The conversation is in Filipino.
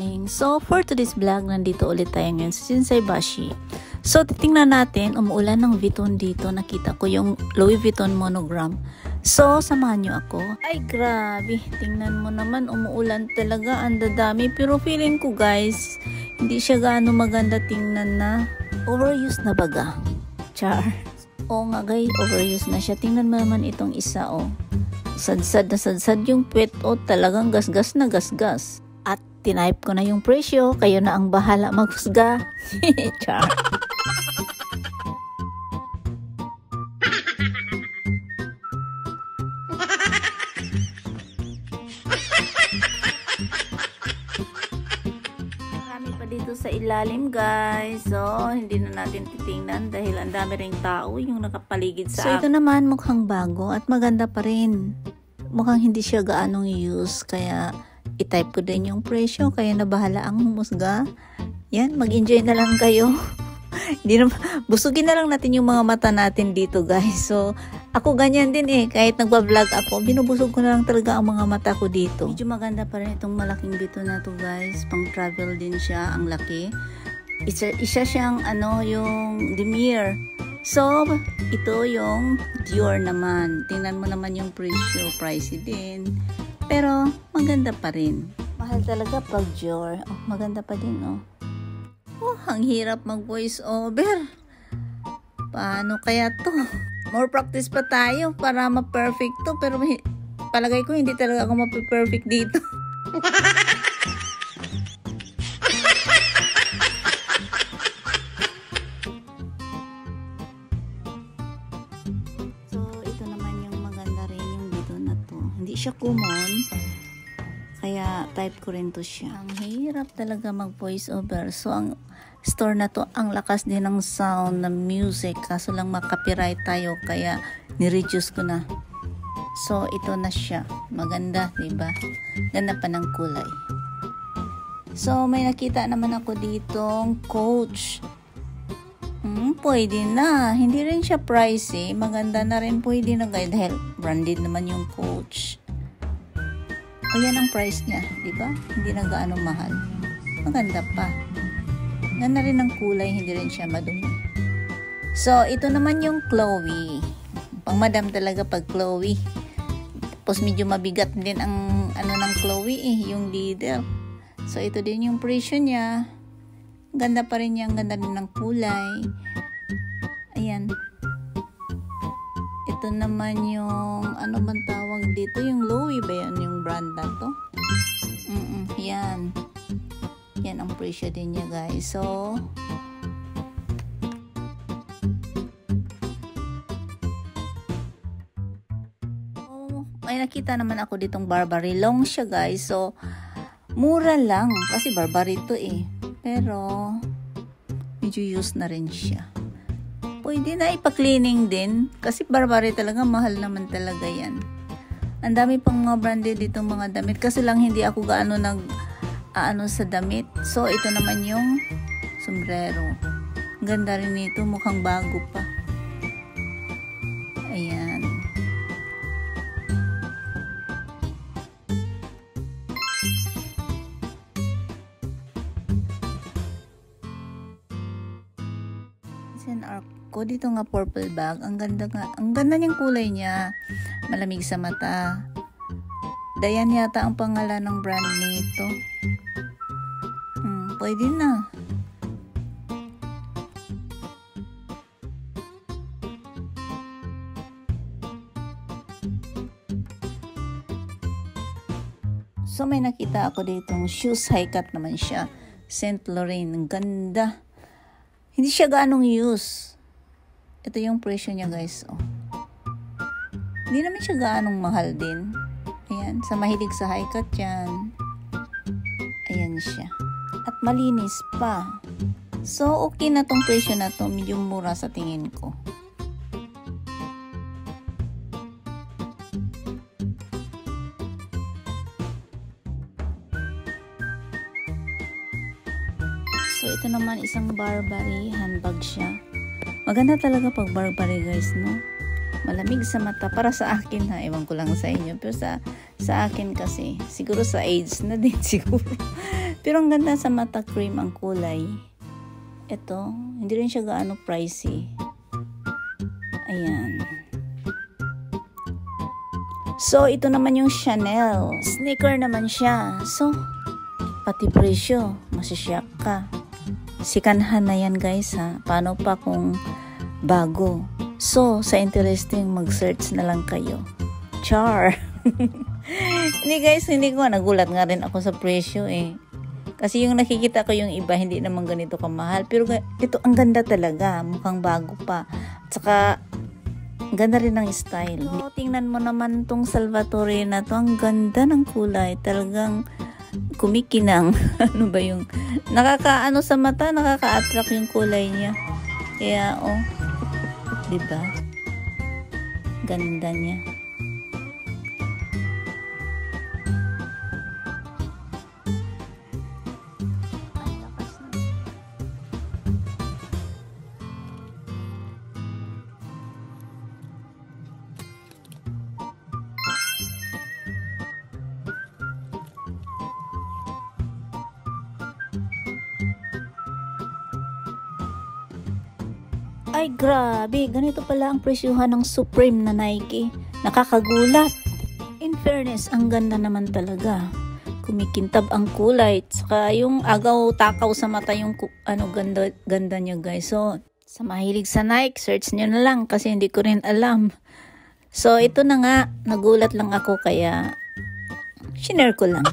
morning. So for today's vlog, nandito ulit tayo ngayon sa Shinsaibashi. So titingnan natin, umuulan ng Vuitton dito. Nakita ko yung Louis Vuitton monogram. So samahan nyo ako. Ay grabe, tingnan mo naman, umuulan talaga, ang dadami. Pero feeling ko guys, hindi siya gaano maganda tingnan na. Overused na baga. Char. Oo nga guys, overused na siya. Tingnan mo naman itong isa oh. Sadsad na sadsad yung puwet o talagang gasgas na gasgas. At tinype ko na yung presyo, kayo na ang bahala maghusga. Char. Marami pa dito sa ilalim guys. So, hindi na natin titingnan dahil ang dami ring tao yung nakapaligid sa akin. So, ito naman mukhang bago at maganda pa rin. Mukhang hindi siya gaanong use, kaya i-type ko din yung presyo, kaya na bahala ang humusga. Yan, mag-enjoy na lang kayo. Hindi na, busugin na lang natin yung mga mata natin dito guys. So, ako ganyan din eh, kahit nagba-vlog ako, binubusog ko na lang talaga ang mga mata ko dito. Medyo maganda pa rin itong malaking bito na to guys, pang travel din siya, ang laki. Isa siyang yung Demier. So, ito yung Dior naman. Tingnan mo naman yung presyo, pricey din. Pero, maganda pa rin. Mahal talaga pag Dior. Oh, maganda pa din, oh. Oh, ang hirap mag-voice over. Paano kaya to? More practice pa tayo para ma-perfect to. Pero palagay ko hindi talaga ako ma-perfect dito. Siya common, kaya type ko rin to siya. Ang hirap talaga mag voice over. So ang store na to, ang lakas din ng sound ng music, kaso lang makapiright tayo, kaya ni-reduce ko na. So ito na siya, maganda, diba? Ganda pa ng kulay. So may nakita naman ako ditong Coach. Pwede na, hindi rin siya pricey, maganda na rin, pwede na guys, dahil branded naman yung Coach. O yan ang price niya, di ba? Hindi na gaano mahal. Maganda pa. Ganda rin ang kulay, hindi rin siya madumi. So, ito naman yung Chloe. Pang madam talaga pag Chloe. Tapos medyo mabigat din ang ng Chloe yung leader. So, ito din yung presyo niya. Ganda pa rin niya, ganda din ng kulay. Ayan. Ito naman yung ano man tawag dito, yung Louis ba yan yung brand na to? Yan. Yan ang presyo din niya guys. So, may nakita naman ako ditong Burberry. Long siya guys. So, mura lang. Kasi Burberry to eh. Pero, medyo used na rin siya. Pwede na ipa-cleaning din. Kasi Burberry talaga, mahal naman talaga yan. Ang dami pang mga branded dito mga damit. Kasi lang hindi ako gaano sa damit. So, ito naman yung sombrero. Ganda rin ito. Mukhang bago pa. Ayan. Ko dito nga purple bag, ang ganda niyang kulay niya, malamig sa mata. Dayan yata ang pangalan ng brand nito. Pwede na. So may nakita ako ditong shoes, high cut naman siya, Saint Laurent, ang ganda. Hindi siya gaanong use. Ito yung presyo niya guys. Oh. Hindi naman siya gaanong mahal din. Ayan. Sa mahilig sa high cut yan. Ayan siya. At malinis pa. So, okay na tong presyo na to. Medyo mura sa tingin ko. So, ito naman isang Burberry handbag siya. Maganda talaga pag Burberry guys, no? Malamig sa mata. Para sa akin ha, ewan ko lang sa inyo. Pero sa akin kasi, siguro sa age na din siguro. Pero ang ganda sa mata, cream ang kulay. Ito, hindi rin siya gaano pricey. Ayan. So, ito naman yung Chanel. Sneaker naman siya. So, pati presyo, masisyak ka. Sikanhan na yan guys ha. Paano pa kung bago? So, sa interesting, mag-search na lang kayo. Char! Hindi guys, hindi ko. Nagulat nga rin ako sa presyo eh. Kasi yung nakikita ko yung iba, hindi naman ganito kamahal. Pero ito, ang ganda talaga. Mukhang bago pa. At saka, ganda rin ng style. So, tingnan mo naman tong Salvatore na to. Ang ganda ng kulay. Talagang kumikinang. Ano ba yung nakakaano sa mata, nakaka-attract yung kulay niya. Kaya oh, 'di ba? Ganda niya. Ay, grabe. Ganito pala ang presyuhan ng Supreme na Nike. Nakakagulat. In fairness, ang ganda naman talaga. Kumikintab ang kulay. Saka yung agaw-takaw sa mata yung ganda niya guys. So, sa mahilig sa Nike, search nyo na lang kasi hindi ko rin alam. So, ito na nga. Nagulat lang ako kaya shinare ko lang.